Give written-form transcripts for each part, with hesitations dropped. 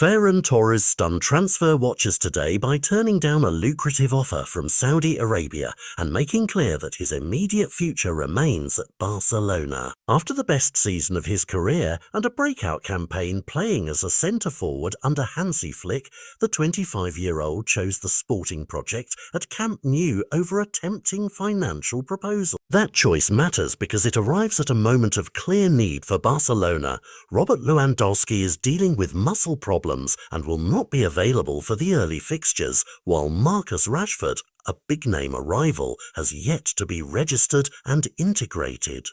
Ferran Torres stunned transfer watchers today by turning down a lucrative offer from Saudi Arabia and making clear that his immediate future remains at Barcelona. After the best season of his career and a breakout campaign playing as a centre-forward under Hansi Flick, the 25-year-old chose the sporting project at Camp Nou over a tempting financial proposal. That choice matters because it arrives at a moment of clear need for Barcelona. Robert Lewandowski is dealing with muscle problems and will not be available for the early fixtures, while Marcus Rashford, a big-name arrival, has yet to be registered and integrated.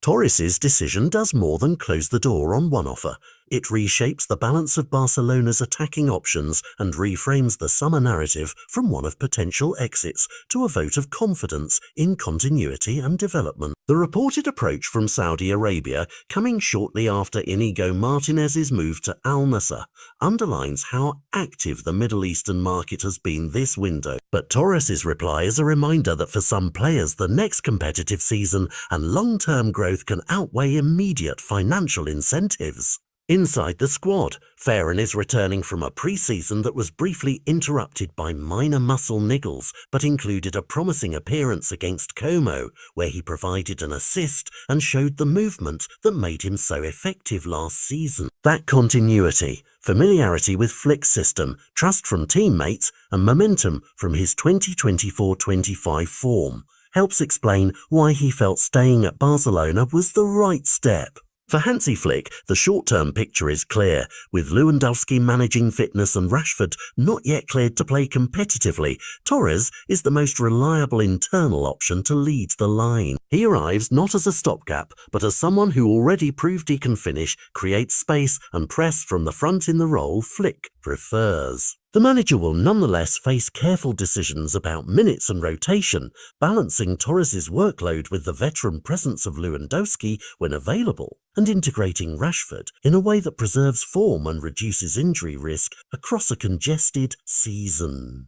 Torres' decision does more than close the door on one offer. It reshapes the balance of Barcelona's attacking options and reframes the summer narrative from one of potential exits to a vote of confidence in continuity and development. The reported approach from Saudi Arabia, coming shortly after Inigo Martinez's move to Al-Nassr, underlines how active the Middle Eastern market has been this window. But Torres' reply is a reminder that for some players, the next competitive season and long-term growth can outweigh immediate financial incentives. Inside the squad, Ferran is returning from a pre-season that was briefly interrupted by minor muscle niggles, but included a promising appearance against Como, where he provided an assist and showed the movement that made him so effective last season. That continuity, familiarity with Flick's system, trust from teammates, and momentum from his 2024-25 form helps explain why he felt staying at Barcelona was the right step. For Hansi Flick, the short-term picture is clear, with Lewandowski managing fitness and Rashford not yet cleared to play competitively. Torres is the most reliable internal option to lead the line. He arrives not as a stopgap, but as someone who already proved he can finish, create space and press from the front in the role Flick prefers. The manager will nonetheless face careful decisions about minutes and rotation, balancing Torres' workload with the veteran presence of Lewandowski when available, and integrating Rashford in a way that preserves form and reduces injury risk across a congested season.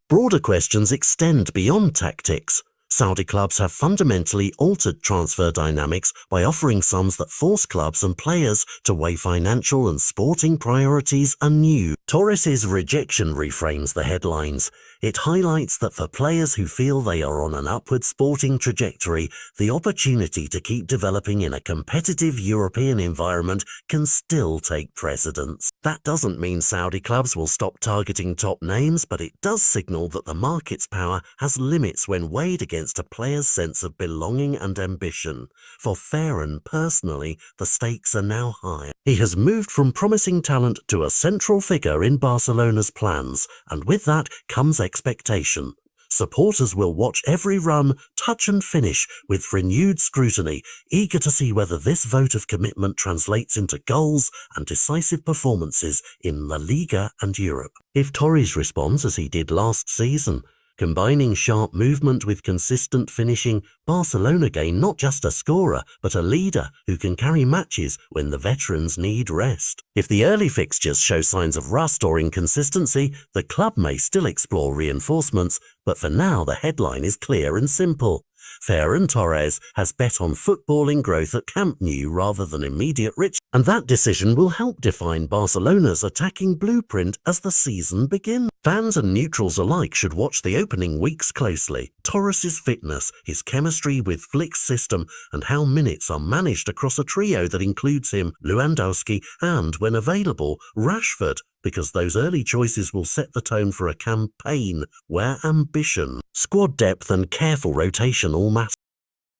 Broader questions extend beyond tactics. Saudi clubs have fundamentally altered transfer dynamics by offering sums that force clubs and players to weigh financial and sporting priorities anew. Torres' rejection reframes the headlines. It highlights that for players who feel they are on an upward sporting trajectory, the opportunity to keep developing in a competitive European environment can still take precedence. That doesn't mean Saudi clubs will stop targeting top names, but it does signal that the market's power has limits when weighed against a player's sense of belonging and ambition. For Ferran personally, the stakes are now high. He has moved from promising talent to a central figure in Barcelona's plans, and with that comes expectation. Supporters will watch every run, touch and finish with renewed scrutiny, eager to see whether this vote of commitment translates into goals and decisive performances in La Liga and Europe. If Torres responds as he did last season, combining sharp movement with consistent finishing, Barcelona gain not just a scorer, but a leader who can carry matches when the veterans need rest. If the early fixtures show signs of rust or inconsistency, the club may still explore reinforcements, but for now the headline is clear and simple. Ferran Torres has bet on footballing growth at Camp Nou rather than immediate riches, and that decision will help define Barcelona's attacking blueprint as the season begins. Fans and neutrals alike should watch the opening weeks closely. Torres' fitness, his chemistry with Flick's system, and how minutes are managed across a trio that includes him, Lewandowski, and, when available, Rashford, because those early choices will set the tone for a campaign where ambition, squad depth and careful rotation all matter.